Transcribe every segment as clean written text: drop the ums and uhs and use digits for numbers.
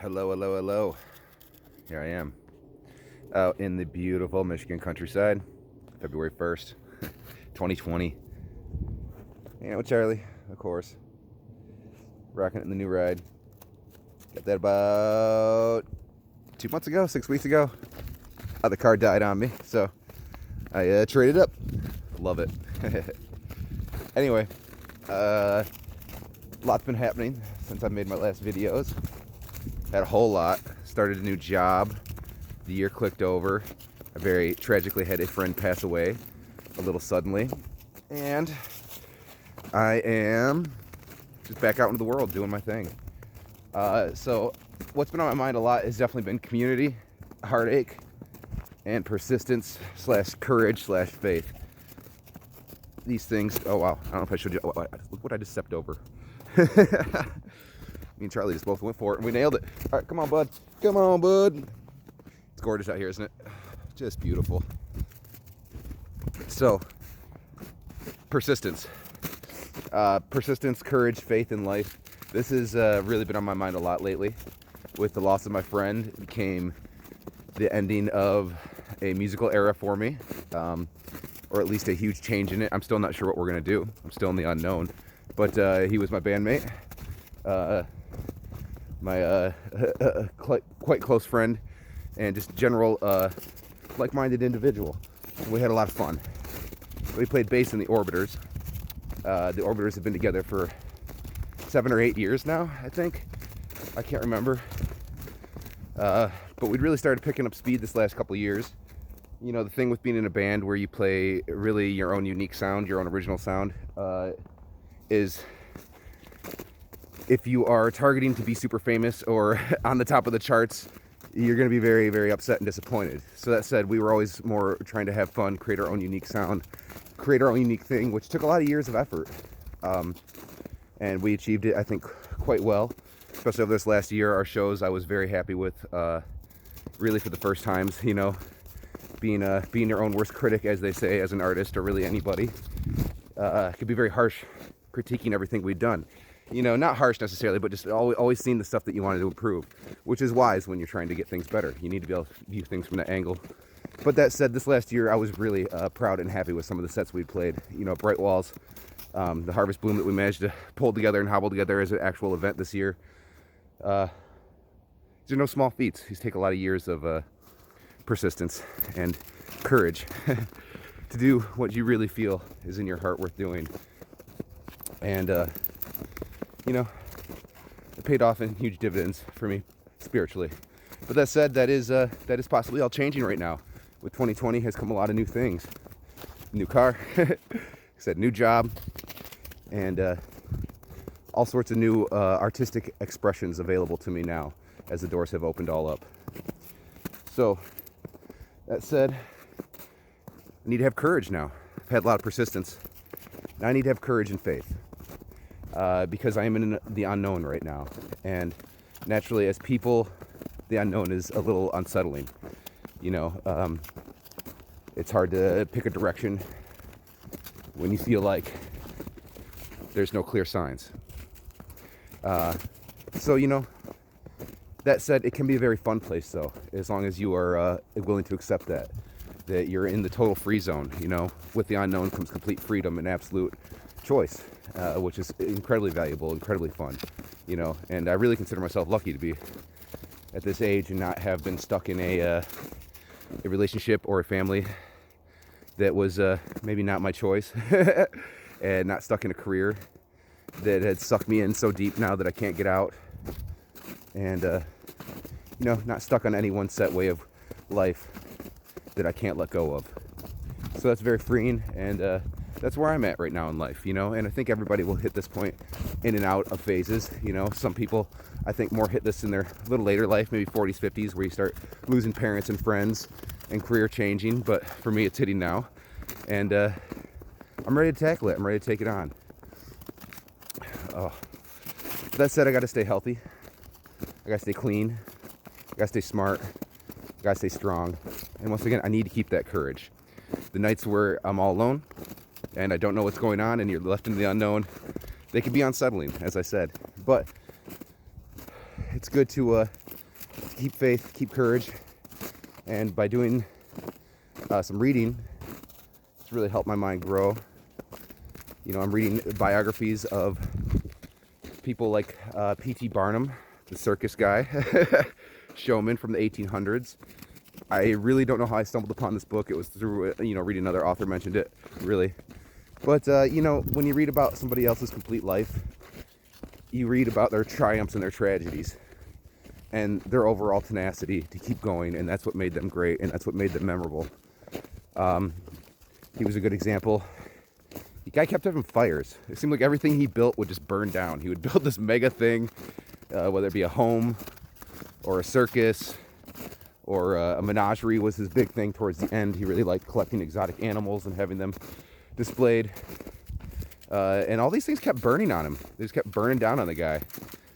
Hello, hello, hello. Here I am out in the beautiful Michigan countryside, February 1st, 2020. Hanging out with Charlie, of course. Rocking it in the new ride. Got that about 2 months ago, 6 weeks ago. The car died on me, so I traded up. Love it. Anyway, lots been happening since I made my last videos. Had a whole lot. Started a new job. The year clicked over. I very tragically had a friend pass away a little suddenly. And I am just back out into the world doing my thing. So what's been on my mind a lot has definitely been community, heartache, and persistence / courage / faith. These things, oh wow, I don't know if I showed you, look what I just stepped over. Me and Charlie just both went for it and we nailed it. All right, come on, bud. Come on, bud. It's gorgeous out here, isn't it? Just beautiful. So, persistence. Persistence, courage, faith in life. This has really been on my mind a lot lately. With the loss of my friend, it became the ending of a musical era for me, or at least a huge change in it. I'm still not sure what we're going to do. I'm still in the unknown. But he was my bandmate. My quite close friend, and just general like-minded individual. We had a lot of fun. We played bass in the Orbiters. The Orbiters have been together for 7 or 8 years now, I think. I can't remember. But we'd really started picking up speed this last couple of years. You know, the thing with being in a band where you play really your own unique sound, your own original sound, is if you are targeting to be super famous or on the top of the charts, you're going to be very, very upset and disappointed. So that said, we were always more trying to have fun, create our own unique sound, create our own unique thing, which took a lot of years of effort. And we achieved it, I think, quite well. Especially over this last year, our shows I was very happy with, really for the first times, you know, being your own worst critic, as they say, as an artist, or really anybody. It could be very harsh, critiquing everything we'd done. You know, not harsh necessarily, but just always seeing the stuff that you wanted to improve, which is wise when you're trying to get things better. You need to be able to view things from that angle. But that said, this last year, I was really proud and happy with some of the sets we played. You know, Bright Walls, the Harvest Bloom that we managed to pull together and hobble together as an actual event this year. These are no small feats. These take a lot of years of persistence and courage to do what you really feel is in your heart worth doing. And you know, it paid off in huge dividends for me spiritually. But that said, that is possibly all changing right now. With 2020 has come a lot of new things. New car, like I said, new job, and all sorts of new artistic expressions available to me now as the doors have opened all up. So, that said, I need to have courage now. I've had a lot of persistence. Now I need to have courage and faith. Because I am in the unknown right now. And naturally, as people, the unknown is a little unsettling. You know, it's hard to pick a direction when you feel like there's no clear signs. So, you know, that said, it can be a very fun place, though, as long as you are willing to accept that you're in the total free zone. You know, with the unknown comes complete freedom and absolute choice. Which is incredibly valuable, incredibly fun, you know, and I really consider myself lucky to be at this age and not have been stuck in a relationship or a family that was maybe not my choice, and not stuck in a career that had sucked me in so deep now that I can't get out, and you know, not stuck on any one set way of life that I can't let go of. So that's very freeing, and that's where I'm at right now in life, you know, and I think everybody will hit this point in and out of phases, you know. Some people, I think, more hit this in their little later life, maybe 40s, 50s, where you start losing parents and friends and career changing, but for me, it's hitting now, and I'm ready to tackle it. I'm ready to take it on. Oh. That said, I got to stay healthy. I got to stay clean. I got to stay smart. I got to stay strong. And once again, I need to keep that courage. The nights where I'm all alone, and I don't know what's going on, and you're left in the unknown, they can be unsettling, as I said. But it's good to keep faith, keep courage. And by doing some reading, it's really helped my mind grow. You know, I'm reading biographies of people like P.T. Barnum, the circus guy, showman from the 1800s. I really don't know how I stumbled upon this book. It was through, reading another author mentioned it, really. But, when you read about somebody else's complete life, you read about their triumphs and their tragedies and their overall tenacity to keep going, and that's what made them great, and that's what made them memorable. He was a good example. The guy kept having fires. It seemed like everything he built would just burn down. He would build this mega thing, whether it be a home or a circus or a menagerie was his big thing towards the end. He really liked collecting exotic animals and having them displayed. And all these things kept burning on him. They just kept burning down on the guy.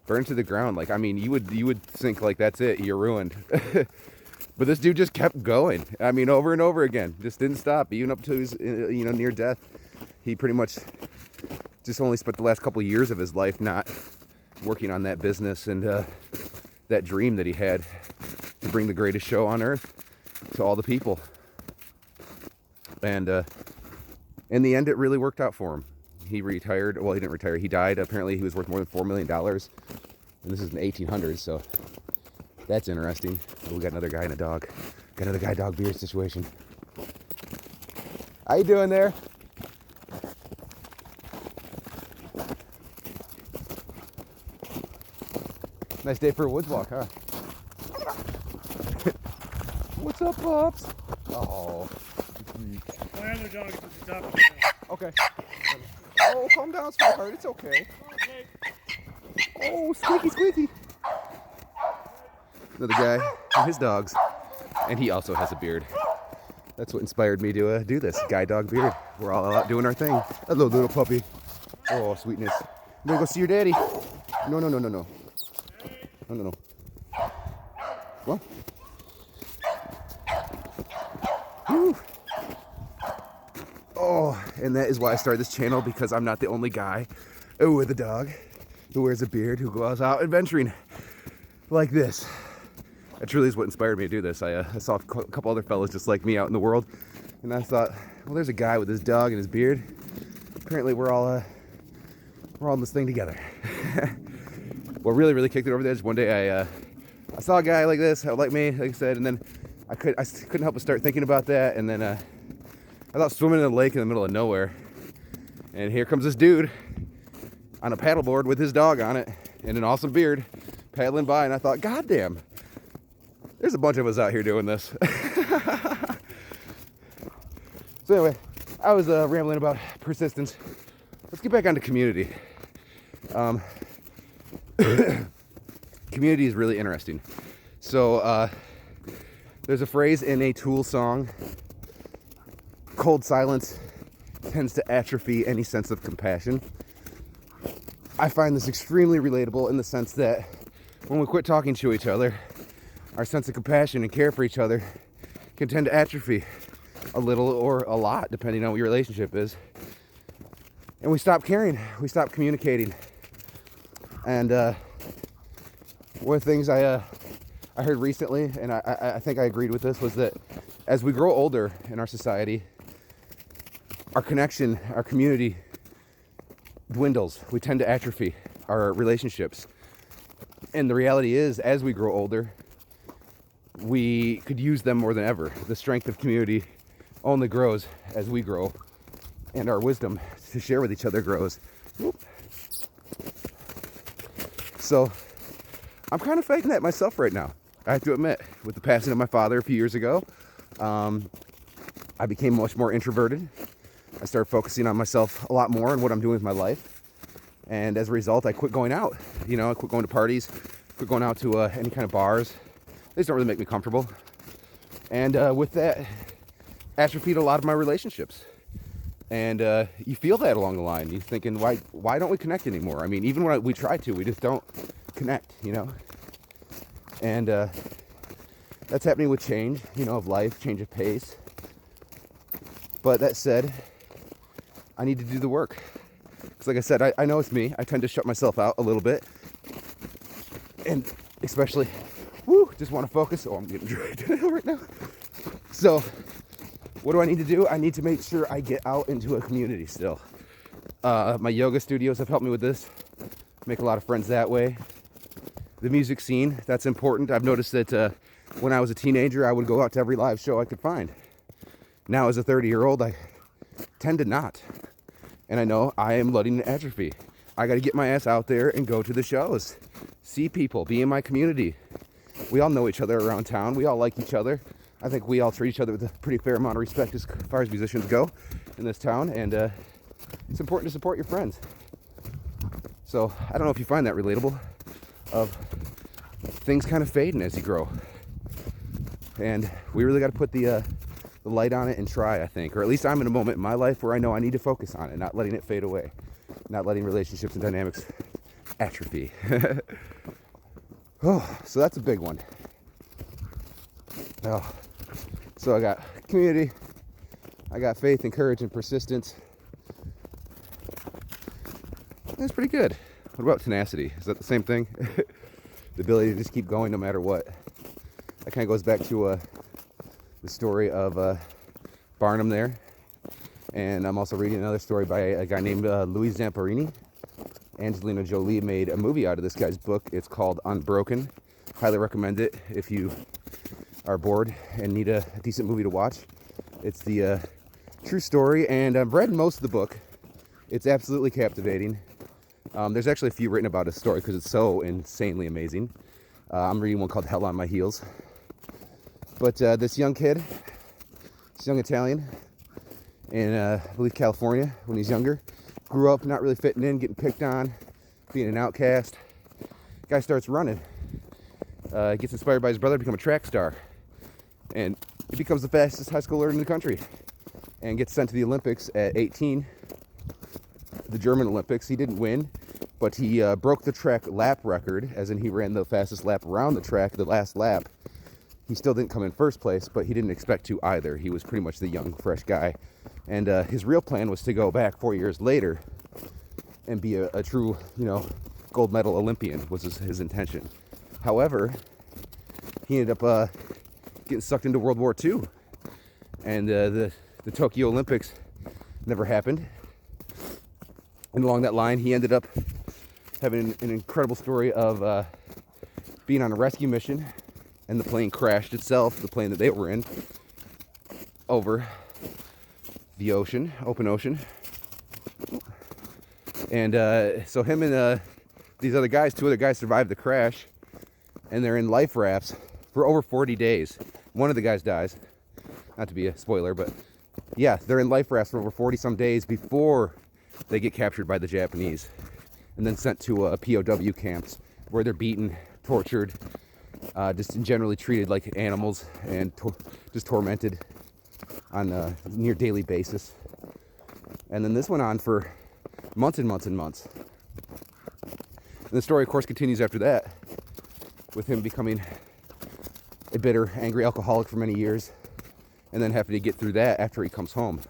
Burned to the ground. Like, I mean, you would think like, that's it, you're ruined. But this dude just kept going. I mean, over and over again. Just didn't stop. Even up to his, near death. He pretty much just only spent the last couple of years of his life not working on that business and that dream that he had to bring the greatest show on earth to all the people. And in the end, it really worked out for him. He retired. Well, he didn't retire. He died. Apparently, he was worth more than $4 million. And this is in the 1800s, so that's interesting. Oh, we got another guy and a dog. Got another guy-dog beard situation. How you doing there? Nice day for a woods walk, huh? What's up, pups? Oh. My other dog is at the top of the hill. Okay. Oh, calm down, sweetheart. It's okay. Oh, squeaky, squeaky. Another guy and his dogs. And he also has a beard. That's what inspired me to do this. Guy dog beard. We're all out doing our thing. Hello, little puppy. Oh, sweetness. I'm gonna go see your daddy. No, no, no, no, no. No, no, no. Well. Whew. Oh, and that is why I started this channel, because I'm not the only guy with a dog who wears a beard who goes out adventuring like this. That truly is what inspired me to do this. I saw a couple other fellas just like me out in the world, and I thought, well, there's a guy with his dog and his beard. Apparently, we're all in this thing together. What really kicked it over the edge, one day I saw a guy like this, like me, like I said, and then I couldn't help but start thinking about that, and then I thought swimming in a lake in the middle of nowhere, and here comes this dude on a paddleboard with his dog on it and an awesome beard paddling by, and I thought, God damn, there's a bunch of us out here doing this. So anyway, I was rambling about persistence. Let's get back onto community. Community is really interesting. So there's a phrase in a Tool song: cold silence tends to atrophy any sense of compassion. I find this extremely relatable in the sense that when we quit talking to each other, our sense of compassion and care for each other can tend to atrophy a little or a lot, depending on what your relationship is. And we stop caring, we stop communicating. And one of the things I heard recently, and I think I agreed with this, was that as we grow older in our society, our connection, our community dwindles. We tend to atrophy our relationships. And the reality is, as we grow older, we could use them more than ever. The strength of community only grows as we grow, and our wisdom to share with each other grows. Whoop. So I'm kind of faking that myself right now, I have to admit. With the passing of my father a few years ago, I became much more introverted. I started focusing on myself a lot more and what I'm doing with my life. And as a result, I quit going out. I quit going to parties, quit going out to any kind of bars. They just don't really make me comfortable. And with that, atrophied a lot of my relationships. And you feel that along the line. You're thinking, why don't we connect anymore? I mean, even when we try to, we just don't connect, And that's happening with change, of life, change of pace. But that said, I need to do the work. Because like I said, I know it's me. I tend to shut myself out a little bit. And especially Woo, just want to focus. Oh, I'm getting dragged right now. So, what do I need to do? I need to make sure I get out into a community still. My yoga studios have helped me with this. Make a lot of friends that way. The music scene, that's important. I've noticed that when I was a teenager, I would go out to every live show I could find. Now, as a 30-year-old, I tend to not. And I know I am letting it atrophy. I got to get my ass out there and go to the shows. See people, be in my community. We all know each other around town. We all like each other. I think we all treat each other with a pretty fair amount of respect as far as musicians go in this town. And it's important to support your friends. So I don't know if you find that relatable, of things kind of fading as you grow. And we really got to put the light on it and try, I think. Or at least I'm in a moment in my life where I know I need to focus on it, not letting it fade away. Not letting relationships and dynamics atrophy. Oh, so that's a big one. Oh, so I got community, I got faith and courage and persistence. That's pretty good. What about tenacity? Is that the same thing? The ability to just keep going no matter what. That kind of goes back to the story of Barnum there. And I'm also reading another story by a guy named Louis Zamperini. Angelina Jolie made a movie out of this guy's book. It's called Unbroken. Highly recommend it if you are bored and need a decent movie to watch. It's the true story, and I've read most of the book. It's absolutely captivating. There's actually a few written about his story because it's so insanely amazing. I'm reading one called Hell on My Heels. But this young kid, this young Italian in, I believe, California when he's younger, grew up not really fitting in, getting picked on, being an outcast. Guy starts running. Gets inspired by his brother to become a track star. And he becomes the fastest high schooler in the country and gets sent to the Olympics at 18. The German Olympics. He didn't win, but he broke the track lap record, as in he ran the fastest lap around the track, the last lap. He still didn't come in first place, but he didn't expect to either. He was pretty much the young, fresh guy. And his real plan was to go back 4 years later and be a true, gold medal Olympian was his intention. However, he ended up getting sucked into World War II. And the Tokyo Olympics never happened. And along that line, he ended up having an incredible story of being on a rescue mission, and the plane crashed itself, the plane that they were in, over the ocean, open ocean. And so him and these other guys, two other guys, survived the crash, and they're in life rafts for over 40 days. One of the guys dies, not to be a spoiler, but yeah, they're in life rafts for over 40 some days before they get captured by the Japanese and then sent to POW camps where they're beaten, tortured, just generally treated like animals and just tormented on a near daily basis. And then this went on for months and months and months. And the story, of course, continues after that with him becoming a bitter, angry alcoholic for many years and then having to get through that after he comes home.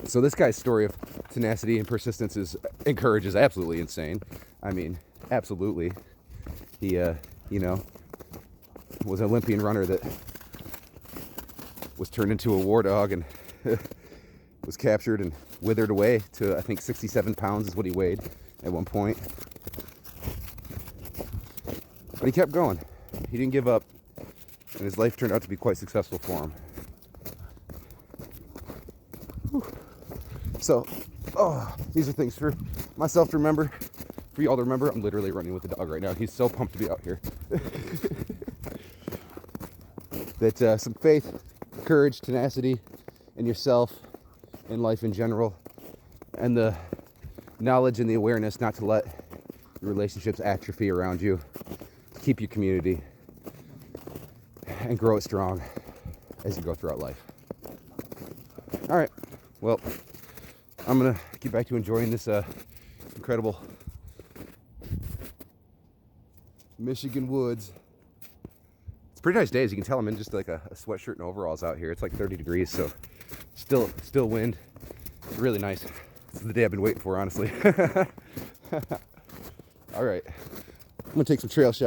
So this guy's story of tenacity and persistence is absolutely insane. I mean, absolutely. He, was an Olympian runner that was turned into a war dog and was captured and withered away to, I think, 67 pounds is what he weighed at one point. But he kept going. He didn't give up, and his life turned out to be quite successful for him. Whew. So, these are things for myself to remember, for y'all to remember. I'm literally running with the dog right now. He's so pumped to be out here. That some faith, courage, tenacity in yourself, in life in general, and the knowledge and the awareness not to let your relationships atrophy around you, to keep your community, and grow it strong as you go throughout life. All right, well, I'm gonna get back to enjoying this incredible Michigan woods. It's a pretty nice day, as you can tell. I'm in just like a sweatshirt and overalls out here. It's like 30 degrees, so still wind. It's really nice. This is the day I've been waiting for, honestly. All right, I'm gonna take some trail shots.